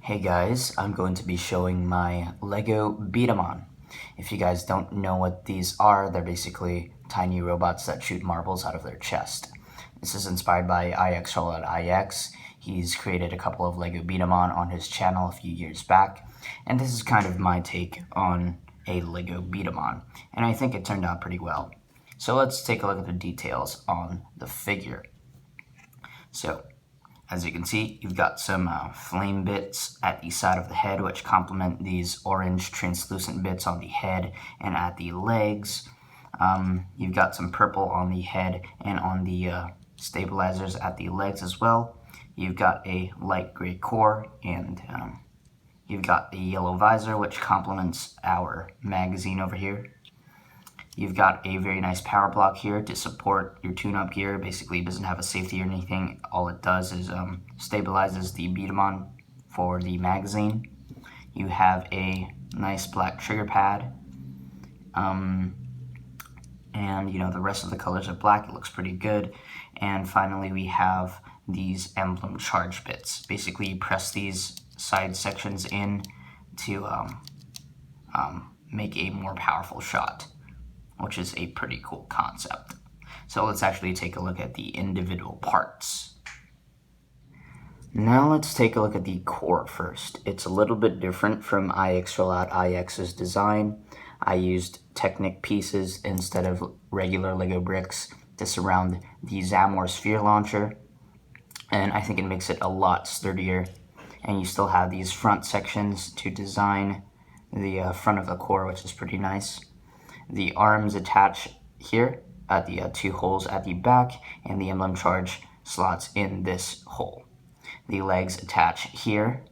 Hey guys, I'm going to be showing my Lego B-Daman. If you guys don't know what these are, they're basically tiny robots that shoot marbles out of their chest. This is inspired by IX. He's created a couple of Lego B-Daman on his channel a few years back, and this is kind of my take on a Lego B-Daman, and I think it turned out pretty well. So let's take a look at the details on the figure. So, as you can see, you've got some flame bits at the side of the head, which complement these orange translucent bits on the head and at the legs. You've got some purple on the head and on the stabilizers at the legs as well. You've got a light gray core, and you've got the yellow visor, which complements our magazine over here. You've got a very nice power block here to support your tune-up gear. Basically, it doesn't have a safety or anything. All it does is stabilizes the B-Daman for the magazine. You have a nice black trigger pad. And, you know, the rest of the colors are black. It looks pretty good. And finally, we have these emblem charge bits. Basically, you press these side sections in to make a more powerful shot, which is a pretty cool concept. So let's actually take a look at the individual parts. Now let's take a look at the core first. It's a little bit different from IX's design. I used Technic pieces instead of regular Lego bricks to surround the Zamor sphere launcher, and I think it makes it a lot sturdier. And you still have these front sections to design the front of the core, which is pretty nice. The arms attach here at the two holes at the back, and the emblem charge slots in this hole. The legs attach here,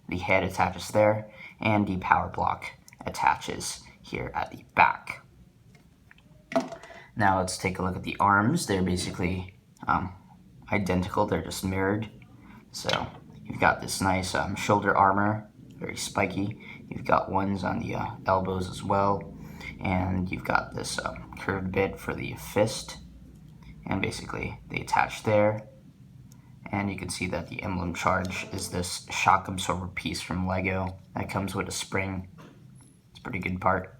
the head attaches there, and the power block attaches here at the back. Now let's take a look at the arms. They're basically identical, they're just mirrored. So you've got this nice shoulder armor, very spiky. You've got ones on the elbows as well. And you've got this curved bit for the fist, and basically they attach there. And you can see that the emblem charge is this shock absorber piece from Lego that comes with a spring. It's a pretty good part.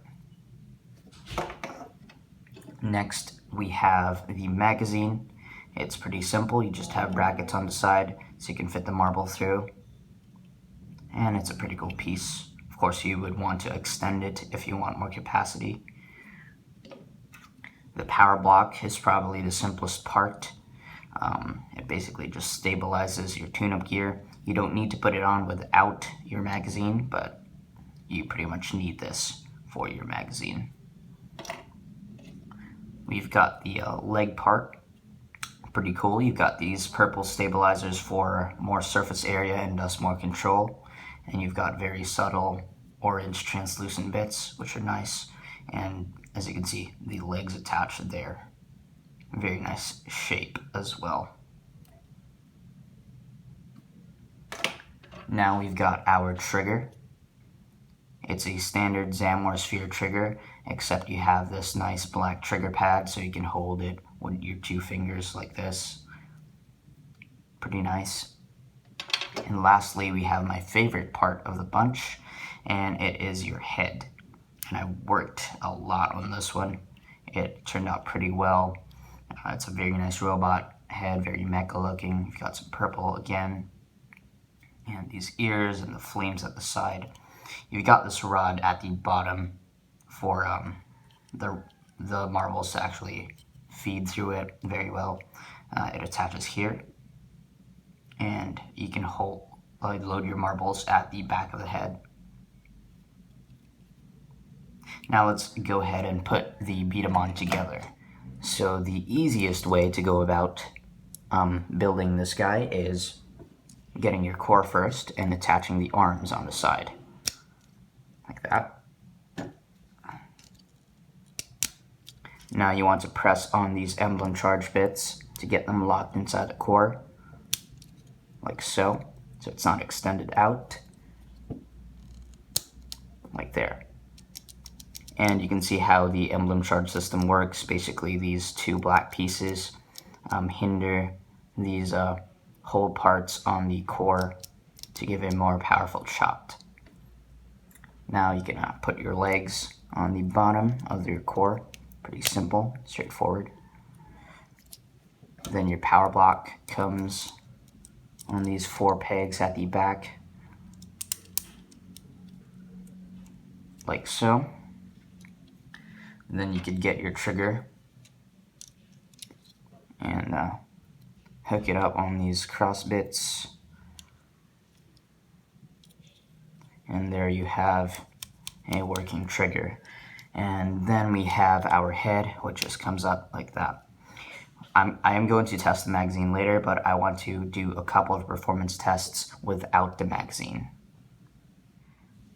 Next, we have the magazine. It's pretty simple. You just have brackets on the side so you can fit the marble through. And it's a pretty cool piece. Of course, you would want to extend it if you want more capacity. The power block is probably the simplest part. It basically just stabilizes your tune-up gear. You don't need to put it on without your magazine, but you pretty much need this for your magazine. We've got the leg part. Pretty cool. You've got these purple stabilizers for more surface area and thus more control. And you've got very subtle orange translucent bits, which are nice. And as you can see, the legs attached there. Very nice shape as well. Now we've got our trigger. It's a standard Zamor sphere trigger, except you have this nice black trigger pad so you can hold it with your two fingers like this. Pretty nice. And lastly, we have my favorite part of the bunch, and it is your head. And I worked a lot on this one. It turned out pretty well. It's a very nice robot head, very mecha looking. You've got some purple again, and these ears and the flames at the side. You've got this rod at the bottom for the marbles to actually feed through it very well. It attaches here, and you can load your marbles at the back of the head. Now let's go ahead and put the B-Daman together. So the easiest way to go about building this guy is getting your core first and attaching the arms on the side, like that. Now you want to press on these emblem charge bits to get them locked inside the core, like so it's not extended out, like there. And you can see how the emblem charge system works. Basically, these two black pieces hinder these whole parts on the core to give a more powerful shot. Now you can put your legs on the bottom of your core. Pretty simple, straightforward. Then your power block comes on these 4 pegs at the back, like so. And then you could get your trigger and hook it up on these cross bits. And there you have a working trigger. And then we have our head, which just comes up like that. I am going to test the magazine later, but I want to do a couple of performance tests without the magazine.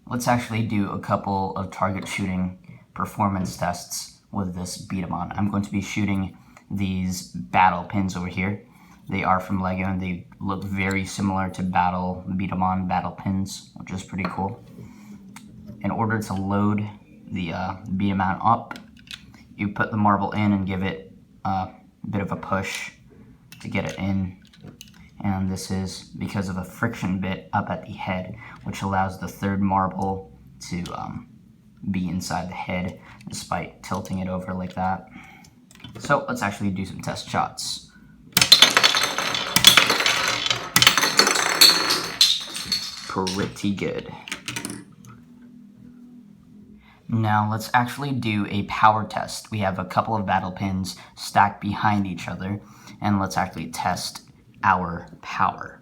Let's actually do a couple of target shooting performance tests with this B-Daman. I'm going to be shooting these battle pins over here. They are from Lego and they look very similar to B-Daman battle pins, which is pretty cool. In order to load the B-Daman up, you put the marble in and give it a bit of a push to get it in. And this is because of a friction bit up at the head, which allows the 3rd marble to be inside the head despite tilting it over like that. So let's actually do some test shots. Pretty good. Now let's actually do a power test. We have a couple of battle pins stacked behind each other, and let's actually test our power.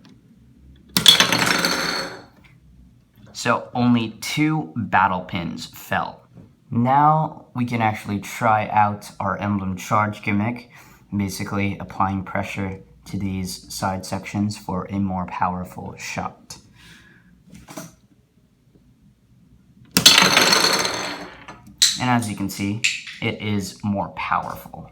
So only 2 battle pins fell. Now we can actually try out our emblem charge gimmick, basically applying pressure to these side sections for a more powerful shot. And as you can see, it is more powerful.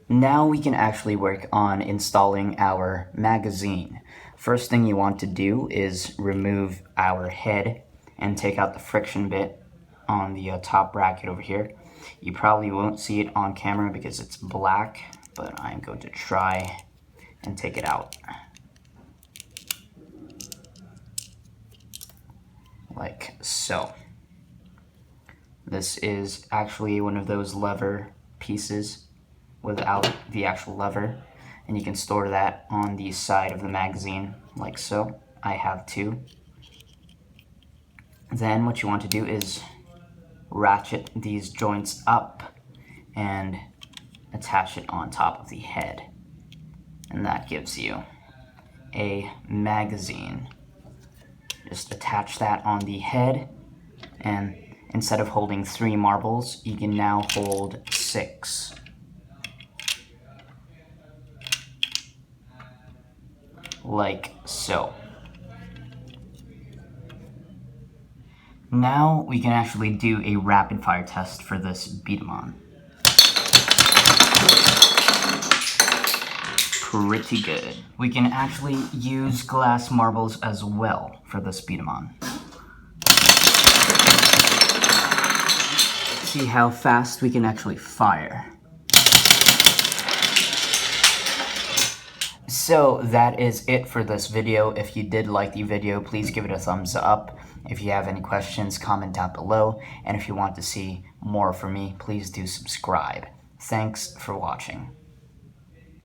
Now we can actually work on installing our magazine. First thing you want to do is remove our head and take out the friction bit on the top bracket over here. You probably won't see it on camera because it's black, but I'm going to try and take it out. Like so. This is actually one of those lever pieces without the actual lever, and you can store that on the side of the magazine like so. I have 2. Then what you want to do is ratchet these joints up and attach it on top of the head, and that gives you a magazine. Just attach that on the head, and instead of holding 3 marbles, you can now hold 6. Like so. Now we can actually do a rapid fire test for this B-Daman. Pretty good. We can actually use glass marbles as well for this B-Daman. See how fast we can actually fire. So that is it for this video. If you did like the video, please give it a thumbs up. If you have any questions, comment down below. And if you want to see more from me, please do subscribe. Thanks for watching.